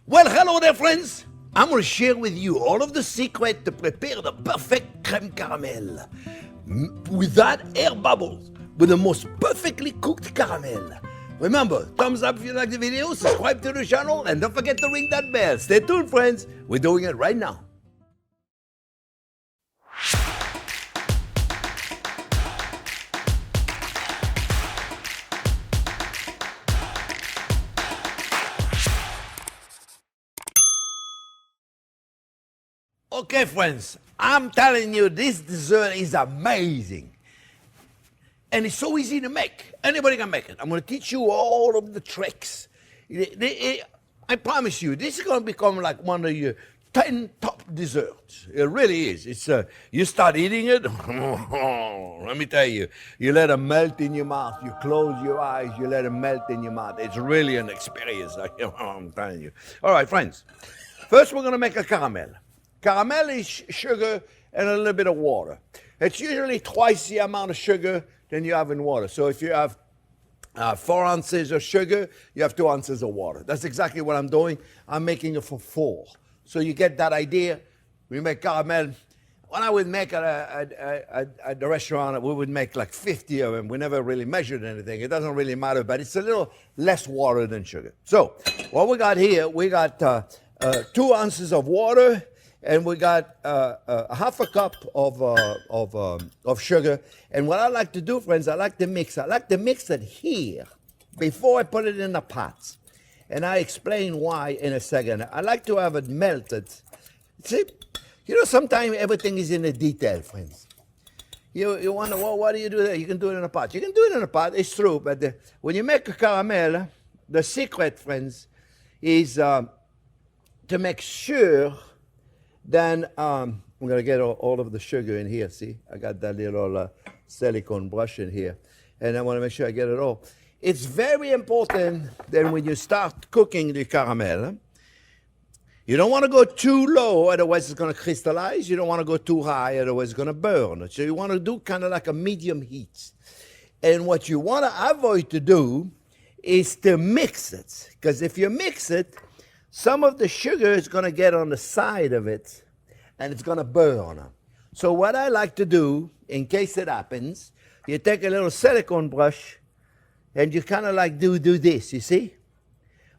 Well, hello there, friends. I'm going to share with you all of the secret to prepare the perfect crème caramel. Without air bubbles, with the most perfectly cooked caramel. Remember, thumbs up if you like the video, subscribe to the channel, and don't forget to ring that bell. Stay tuned, friends. We're doing it right now. Okay, friends, I'm telling you, this dessert is amazing. And it's so easy to make. Anybody can make it. I'm going to teach you all of the tricks. I promise you, this is going to become like one of your 10 top desserts. It really is. It's you start eating it, let me tell you, you let it melt in your mouth. You close your eyes, you let it melt in your mouth. It's really an experience, I'm telling you. All right, friends. First, we're going to make a caramel. Caramel is sugar and a little bit of water. It's usually twice the amount of sugar than you have in water. So if you have 4 ounces of sugar, you have 2 ounces of water. That's exactly what I'm doing. I'm making it for 4. So you get that idea. We make caramel. When I would make at the restaurant, we would make like 50 of them. We never really measured anything. It doesn't really matter, but it's a little less water than sugar. So what we got here, we got 2 ounces of water, and we got half a cup of sugar. And what I like to do, friends, I like to mix. I like to mix it here before I put it in the pots. And I explain why in a second. I like to have it melted. See, you know, sometimes everything is in the detail, friends. You wonder, well, why do you do that? You can do it in a pot. You can do it in a pot, it's true. But when you make a caramel, the secret, friends, is to make sure then I'm going to get all of the sugar in here. See, I got that little silicone brush in here. And I want to make sure I get it all. It's very important that when you start cooking the caramel, you don't want to go too low, otherwise it's going to crystallize. You don't want to go too high, otherwise it's going to burn. So you want to do kind of like a medium heat. And what you want to avoid to do is to mix it. Because if you mix it, some of the sugar is going to get on the side of it, and it's going to burn. So what I like to do, in case it happens, you take a little silicone brush, and you kind of like do this, you see?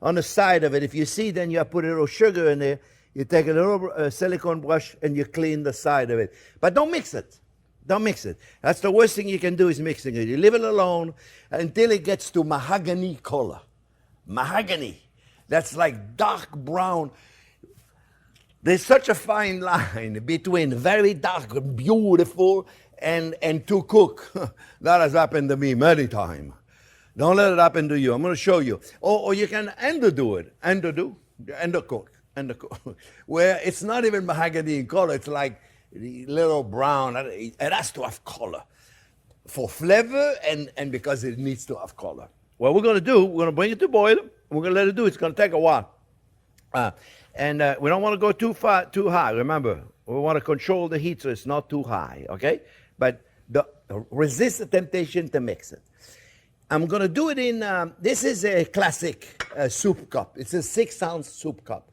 On the side of it. If you see, then you put a little sugar in there. You take a little silicone brush, and you clean the side of it. But don't mix it. Don't mix it. That's the worst thing you can do is mixing it. You leave it alone until it gets to mahogany color. Mahogany. That's like dark brown. There's such a fine line between very dark, beautiful, and too cook. That has happened to me many times. Don't let it happen to you. I'm going to show you. Or you can underdo it. Undercook. Where it's not even mahogany in color. It's like little brown. It has to have color for flavor and because it needs to have color. What we're going to do, we're going to bring it to boil. We're going to let it do. It's going to take a while. And we don't want to go too high. Remember, we want to control the heat so it's not too high, okay? But resist the temptation to mix it. I'm going to do it in, this is a classic soup cup. It's a 6-ounce soup cup.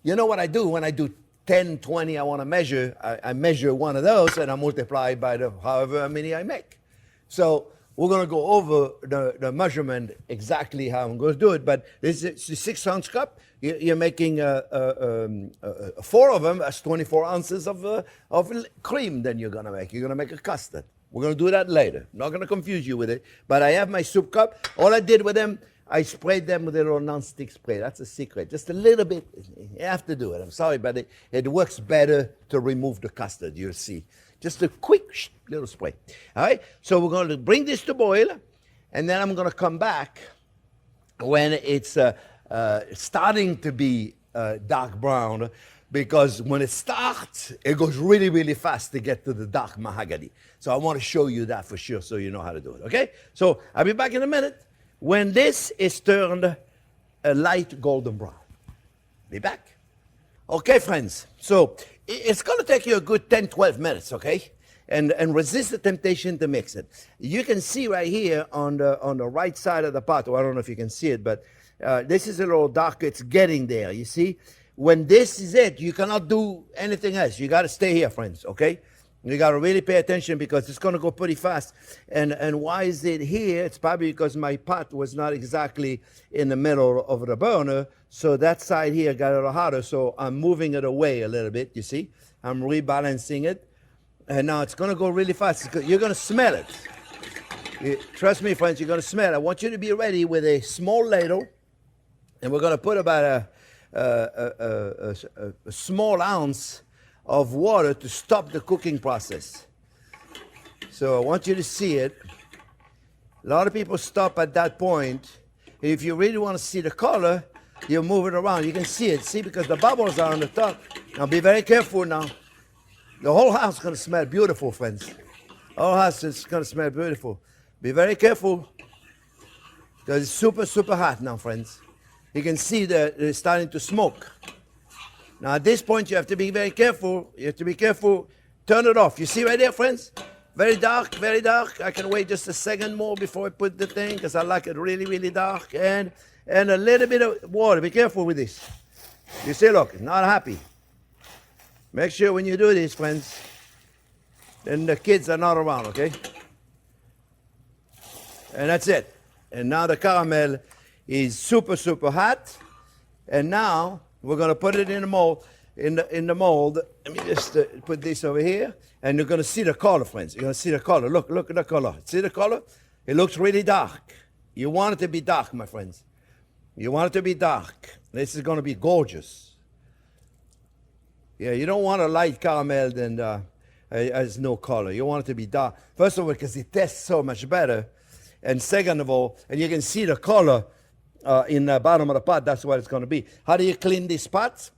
You know what I do when I do 10, 20, I want to measure. I measure one of those and I multiply by however many I make. So we're going to go over the measurement exactly how I'm going to do it. But this is a 6-ounce cup. You're making 4 of them. That's 24 ounces of cream. Then you're going to make. You're going to make a custard. We're going to do that later. I'm not going to confuse you with it. But I have my soup cup. All I did with them, I sprayed them with a little non-stick spray. That's a secret. Just a little bit. You have to do it. I'm sorry, but it works better to remove the custard. You'll see. Just a quick little spray. All right? So we're going to bring this to boil, and then I'm going to come back when it's starting to be dark brown, because when it starts, it goes really, really fast to get to the dark mahogany. So I want to show you that for sure so you know how to do it, okay? So I'll be back in a minute when this is turned a light golden brown. Be back. Okay, friends. So it's going to take you a good 10, 12 minutes, okay? And resist the temptation to mix it. You can see right here on the right side of the pot, well, I don't know if you can see it, but This is a little darker. It's getting there, you see? When this is it, you cannot do anything else. You got to stay here, friends, okay? You got to really pay attention because it's going to go pretty fast. And why is it here? It's probably because my pot was not exactly in the middle of the burner. So that side here got a little hotter. So I'm moving it away a little bit, you see? I'm rebalancing it. And now it's going to go really fast. You're going to smell it. Trust me, friends, you're going to smell it. I want you to be ready with a small ladle. And we're going to put about a small ounce of water to stop the cooking process. So I want you to see it. A lot of people stop at that point. If you really want to see the color, you move it around. You can see it, see, because the bubbles are on the top. Now be very careful now. The whole house is going to smell beautiful, friends. The whole house is going to smell beautiful. Be very careful because it's super, super hot now, friends. You can see that it's starting to smoke. Now at this point you have to be very careful. You have to be careful. Turn it off. You see right there, friends? Very dark, very dark. I can wait just a second more before I put the thing because I like it really, really dark. And a little bit of water. Be careful with this. You see, look, not happy. Make sure when you do this, friends, then the kids are not around, okay? And that's it. And now the caramel is super, super hot. And now we're going to put it in the mold. In the mold. Let me just put this over here. And you're going to see the color, friends. You're going to see the color. Look at the color. See the color? It looks really dark. You want it to be dark, my friends. You want it to be dark. This is going to be gorgeous. Yeah, you don't want a light caramel that has no color. You want it to be dark. First of all, because it tastes so much better. And second of all, and you can see the color in the bottom of the pot. That's what it's going to be. How do you clean these pots?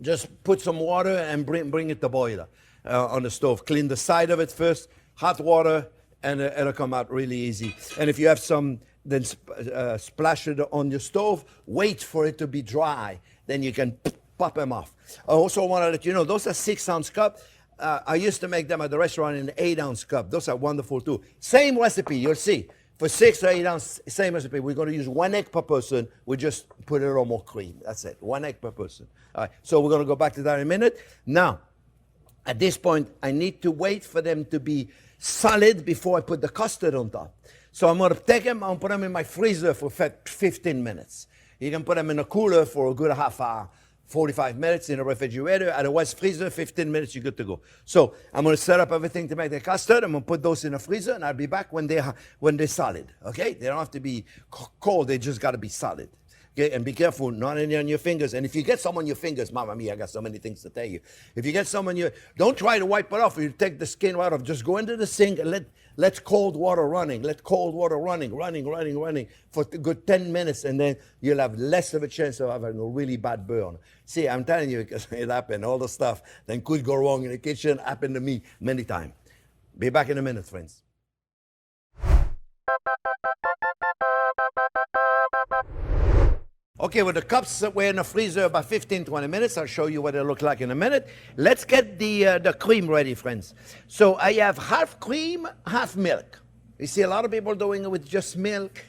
Just put some water and bring it to boil on the stove. Clean the side of it first, hot water, and it'll come out really easy. And if you have some, then splash it on your stove. Wait for it to be dry. Then you can pop them off. I also want to let you know, those are 6-ounce cup. I used to make them at the restaurant in an 8-ounce cup. Those are wonderful too. Same recipe, you'll see. For 6 or 8 ounce, same recipe. We're going to use 1 egg per person. We just put a little more cream. That's it. 1 egg per person. All right. So we're going to go back to that in a minute. Now, at this point, I need to wait for them to be solid before I put the custard on top. So I'm going to take them and put them in my freezer for 15 minutes. You can put them in a cooler for a good half hour. 45 minutes in a refrigerator, otherwise freezer, 15 minutes, you're good to go. So I'm going to set up everything to make the custard. I'm going to put those in the freezer, and I'll be back when they're solid, okay? They don't have to be cold, they just got to be solid. Okay, and be careful, not any on your fingers. And if you get some on your fingers, Mama Mia, I got so many things to tell you. If you get some on your, don't try to wipe it off. You take the skin right off. Just go into the sink and let cold water running. Let cold water running for a good 10 minutes, and then you'll have less of a chance of having a really bad burn. See, I'm telling you, because it happened, all the stuff that could go wrong in the kitchen happened to me many times. Be back in a minute, friends. Okay, well, the cups were in the freezer about 15, 20 minutes. I'll show you what they look like in a minute. Let's get the cream ready, friends. So I have half cream, half milk. You see a lot of people doing it with just milk.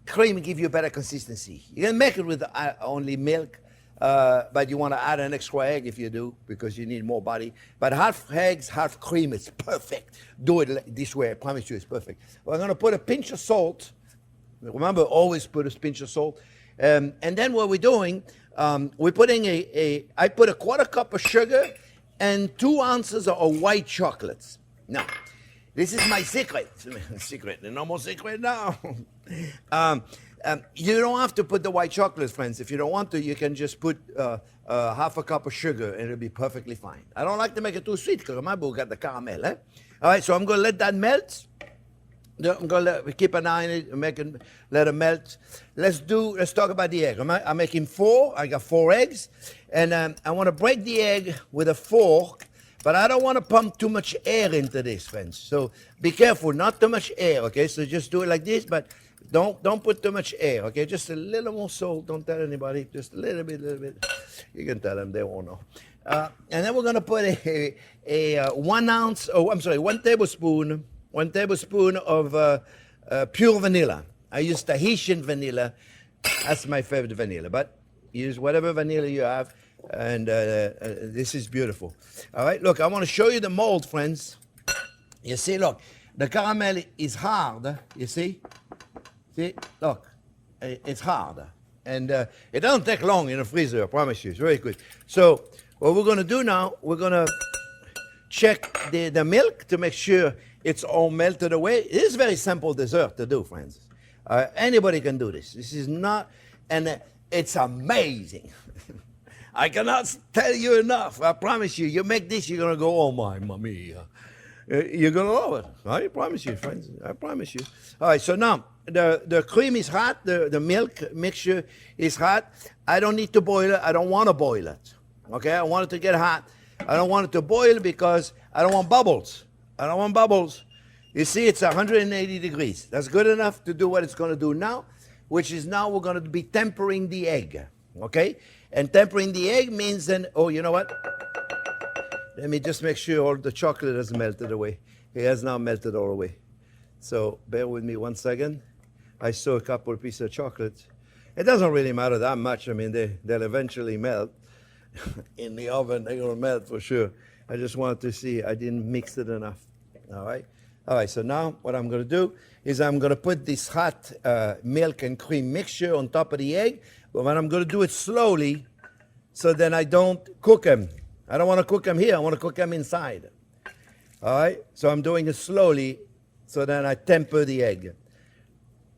Cream gives you better consistency. You can make it with only milk, but you want to add an extra egg if you do, because you need more body. But half eggs, half cream is perfect. Do it this way, I promise you it's perfect. We're going to put a pinch of salt. Remember, always put a pinch of salt. And then what we're doing, we're putting I put a 1/4 cup of sugar and 2 ounces of white chocolates. Now, this is my secret. Secret, no more secret now. You don't have to put the white chocolate, friends. If you don't want to, you can just put half a cup of sugar and it'll be perfectly fine. I don't like to make it too sweet because remember, we got the caramel, eh? All right, so I'm going to let that melt. I'm going to keep an eye on it, let it melt. Let's talk about the egg. I'm making 4. I got 4 eggs. And I want to break the egg with a fork, but I don't want to pump too much air into this, friends. So be careful, not too much air, okay? So just do it like this, but don't put too much air, okay? Just a little more salt. Don't tell anybody. Just a little bit. You can tell them, they won't know. And then we're going to put a 1 tablespoon of pure vanilla. I use Tahitian vanilla. That's my favorite vanilla, but use whatever vanilla you have, and this is beautiful. All right, look, I want to show you the mold, friends. You see, look, the caramel is hard, you see? See, look, it's hard. And it doesn't take long in the freezer, I promise you, it's very good. So what we're gonna do now, we're gonna check the milk to make sure it's all melted away. It is very simple dessert to do, friends. Anybody can do this. This is not, and it's amazing. I cannot tell you enough. I promise you, you make this, you're going to go, oh my mommy. You're going to love it. I promise you, friends. I promise you. All right, so now the cream is hot. The milk mixture is hot. I don't need to boil it. I don't want to boil it. Okay, I want it to get hot. I don't want it to boil because I don't want bubbles. I don't want bubbles. You see, it's 180 degrees. That's good enough to do what it's going to do now, which is now we're going to be tempering the egg, okay? And tempering the egg means then, oh, you know what? Let me just make sure all the chocolate has melted away. It has now melted all the way. So bear with me 1 second. I saw a couple of pieces of chocolate. It doesn't really matter that much. I mean, they'll eventually melt. In the oven, they're going to melt for sure. I just wanted to see I didn't mix it enough, all right? All right, so now what I'm going to do is I'm going to put this hot milk and cream mixture on top of the egg, but I'm going to do it slowly so then I don't cook them. I don't want to cook them here. I want to cook them inside. All right, so I'm doing it slowly so then I temper the egg.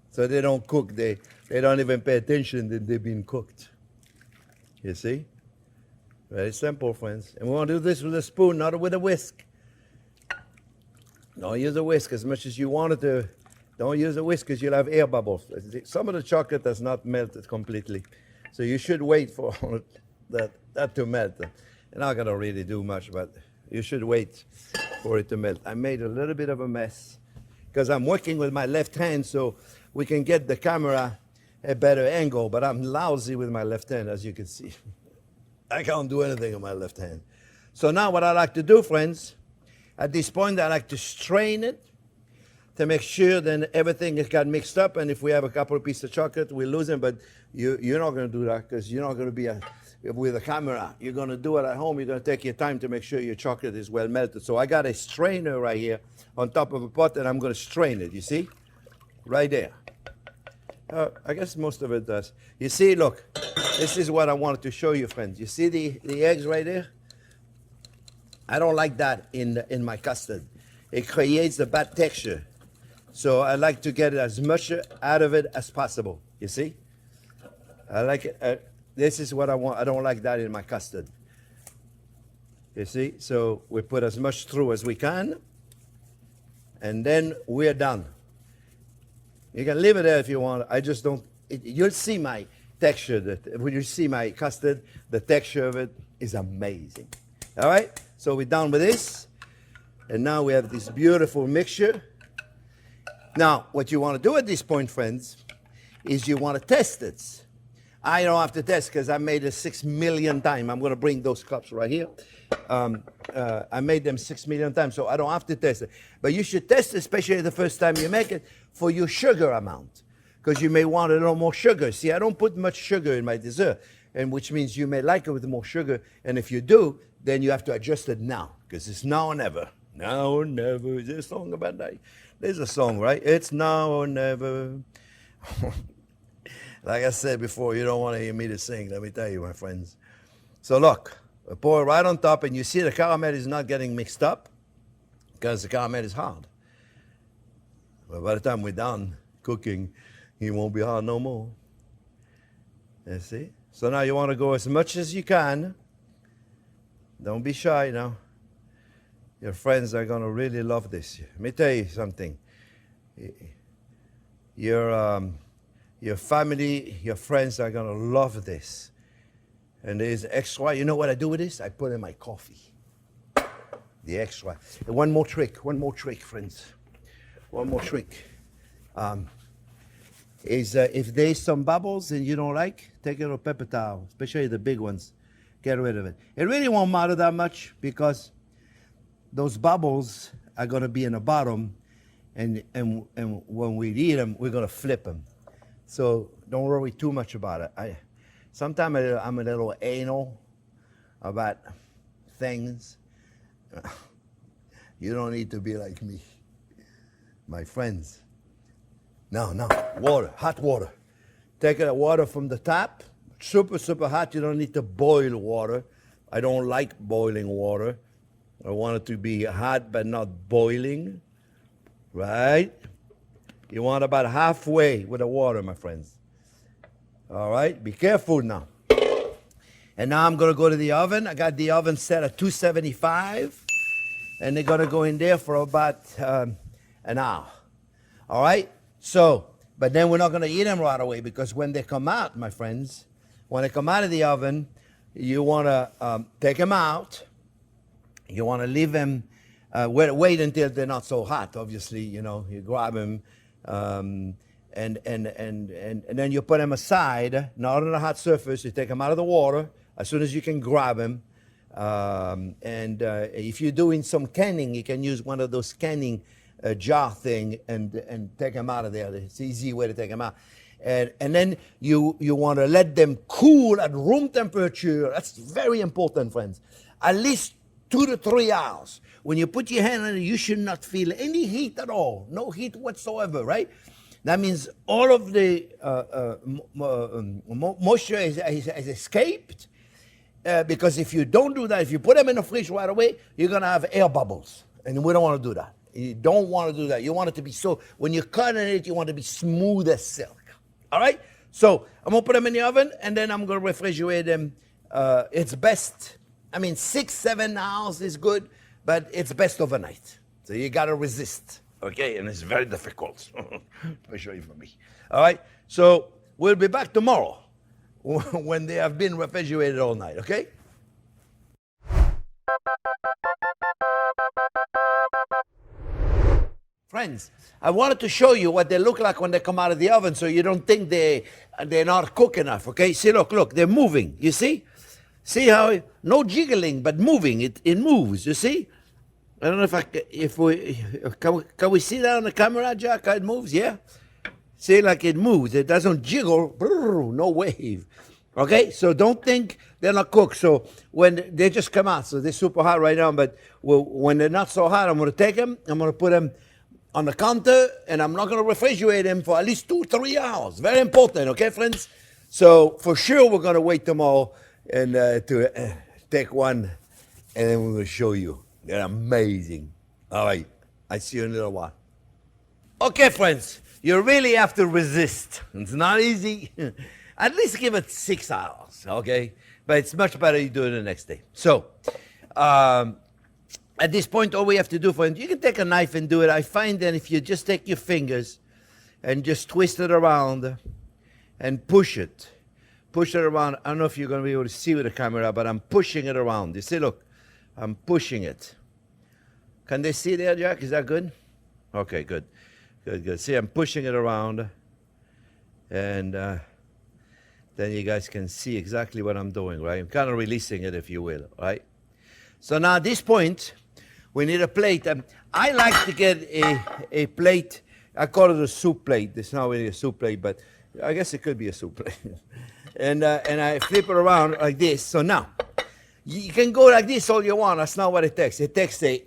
So they don't cook. They don't even pay attention that they've been cooked. You see? Very simple, friends. And we want to do this with a spoon, not with a whisk. Don't use a whisk as much as you want it to. Don't use a whisk because you'll have air bubbles. Some of the chocolate has not melted completely. So you should wait for that to melt. You're not going to really do much, but you should wait for it to melt. I made a little bit of a mess because I'm working with my left hand so we can get the camera a better angle, but I'm lousy with my left hand, as you can see. I can't do anything with my left hand. So now what I like to do, friends, at this point, I like to strain it to make sure then everything has got mixed up. And if we have a couple of pieces of chocolate, we lose them. But you're not going to do that because you're not going to be with a camera. You're going to do it at home. You're going to take your time to make sure your chocolate is well melted. So I got a strainer right here on top of a pot, and I'm going to strain it. You see? Right there. I guess most of it does. You see, look. This is what I wanted to show you, friends. You see the eggs right there? I don't like that in my custard. It creates a bad texture. So I like to get as much out of it as possible. You see? I like it. This is what I want. I don't like that in my custard. You see? So we put as much through as we can. And then we're done. You can leave it there if you want. I just don't. You'll see my texture. When you see my custard, the texture of it is amazing. All right? So we're done with this. And now we have this beautiful mixture. Now, what you want to do at this point, friends, is you want to test it. I don't have to test because I made it 6 million times. I'm going to bring those cups right here. I made them 6 million times, so I don't have to test it. But you should test it, especially the first time you make it, for your sugar amount. Because you may want a little more sugar. See, I don't put much sugar in my dessert, and which means you may like it with more sugar. And if you do, then you have to adjust it now, because it's now or never. Now or never. Is there a song about that? There's a song, right? It's now or never. Like I said before, you don't want to hear me to sing, let me tell you, my friends. So look, I pour it right on top, and you see the caramel is not getting mixed up because the caramel is hard. But by the time we're done cooking, it won't be hard no more. You see? So now you want to go as much as you can. Don't be shy now. Your friends are going to really love this. Let me tell you something. Your family, your friends are going to love this. And there's extra. You know what I do with this? I put in my coffee. The extra. And one more trick, friends. One more trick. Is if there's some bubbles and you don't like, take a little paper towel, especially the big ones. Get rid of it. It really won't matter that much because those bubbles are going to be in the bottom, and when we eat them, we're gonna flip them. So don't worry too much about it. Sometimes I'm a little anal about things. You don't need to be like me, my friends. No, water, hot water. Take the water from the tap, super, super hot. You don't need to boil water. I don't like boiling water. I want it to be hot but not boiling, right? You want about halfway with the water, my friends. All right, be careful now. And now I'm gonna go to the oven. I got the oven set at 275, and they're gonna go in there for about an hour. All right, so, but then we're not gonna eat them right away, because when they come out, my friends, when they come out of the oven, you wanna take them out. You wanna leave them, wait until they're not so hot, obviously, you know, you grab them, and then you put them aside, not on a hot surface. You take them out of the water as soon as you can grab them. If you're doing some canning, you can use one of those canning jar thing and take them out of there. It's an easy way to take them out. And then you want to let them cool at room temperature. That's very important, friends. At least 2 to 3 hours. When you put your hand on it, you should not feel any heat at all. No heat whatsoever, right? That means all of the moisture has escaped. Because if you don't do that, if you put them in the fridge right away, you're going to have air bubbles. And we don't want to do that. You don't want to do that. You want it to be so, when you're cutting it, you want it to be smooth as silk. All right? So I'm going to put them in the oven, and then I'm going to refrigerate them. It's best, 6-7 hours is good, but it's best overnight. So you got to resist. Okay? And it's very difficult, especially for me. All right? So we'll be back tomorrow when they have been refrigerated all night, okay? Friends, I wanted to show you what they look like when they come out of the oven, so you don't think they're not cooked enough, okay? See, look, they're moving, you see? See how, no jiggling, but moving, it moves, you see? I don't know can we see that on the camera, Jack, how it moves, yeah? See, like it moves, it doesn't jiggle, no wave. Okay, so don't think they're not cooked. So when they just come out, so they're super hot right now, but when they're not so hot, I'm going to take them, I'm going to put them on the counter, and I'm not going to refrigerate them for at least 2-3 hours. Very important, okay, friends? So for sure, we're going to wait tomorrow and to take one, and then we're going to show you. They're amazing. All right, I see you in a little while. Okay, friends, you really have to resist. It's not easy. At least give it 6 hours, okay? But it's much better you do it the next day. So, at this point, all we have to do for it, you can take a knife and do it. I find that if you just take your fingers and just twist it around and push it around. I don't know if you're going to be able to see with the camera, but I'm pushing it around. You see, look, I'm pushing it. Can they see there, Jack? Is that good? Okay, good. Good. See, I'm pushing it around, and then you guys can see exactly what I'm doing, right? I'm kind of releasing it, if you will, right? So now at this point, we need a plate. I like to get a plate. I call it a soup plate. It's not really a soup plate, but I guess it could be a soup plate. and I flip it around like this. So now, you can go like this all you want. That's not what it takes. It takes a...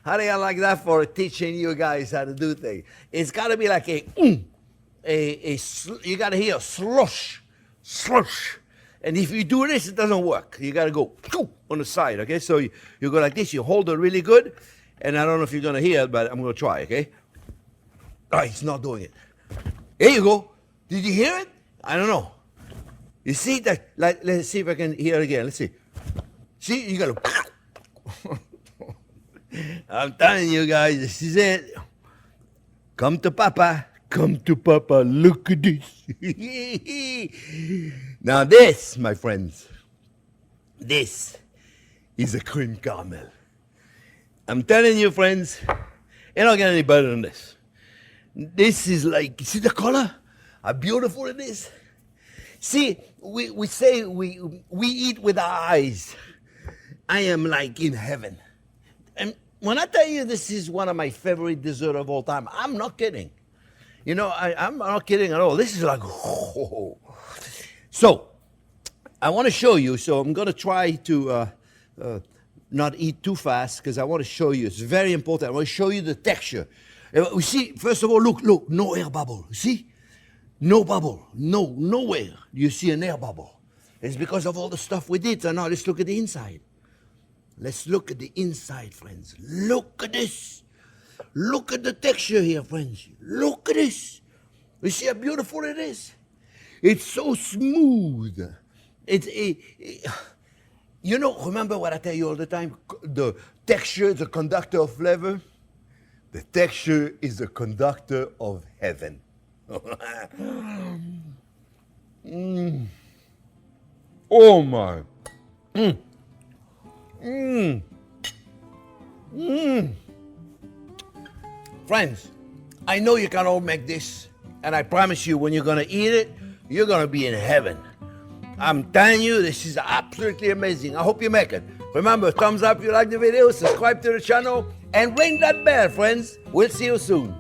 How do you like that for teaching you guys how to do things? It's got to be like you got to hear a slush. And if you do this, it doesn't work. You got to go on the side, okay? So you go like this. You hold it really good. And I don't know if you're going to hear it, but I'm going to try, okay? All right, he's not doing it. Here you go. Did you hear it? I don't know. You see that? Like, let's see if I can hear it again. Let's see. See, you got to... I'm telling you guys, this is it. Come to Papa. Come to Papa. Look at this. Now this, my friends, this is a Crème Caramel. I'm telling you, friends, it don't get any better than this. This is like, see the color? How beautiful it is? See, we say we eat with our eyes. I am like in heaven. And when I tell you this is one of my favorite dessert of all time, I'm not kidding. You know, I'm not kidding at all. This is like, oh. So, I want to show you, so I'm going to try to not eat too fast because I want to show you. It's very important. I want to show you the texture. You see, first of all, look, no air bubble. See? No bubble. Nowhere you see an air bubble. It's because of all the stuff we did. So now let's look at the inside. Let's look at the inside, friends. Look at this. Look at the texture here, friends. Look at this. You see how beautiful it is? It's so smooth. You know, remember what I tell you all the time? The texture is a conductor of flavor. The texture is the conductor of heaven. Oh my. Friends, I know you can all make this, and I promise you when you're gonna eat it, you're gonna be in heaven. I'm telling you, this is absolutely amazing. I hope you make it. Remember, thumbs up if you like the video, subscribe to the channel, and ring that bell, friends. We'll see you soon.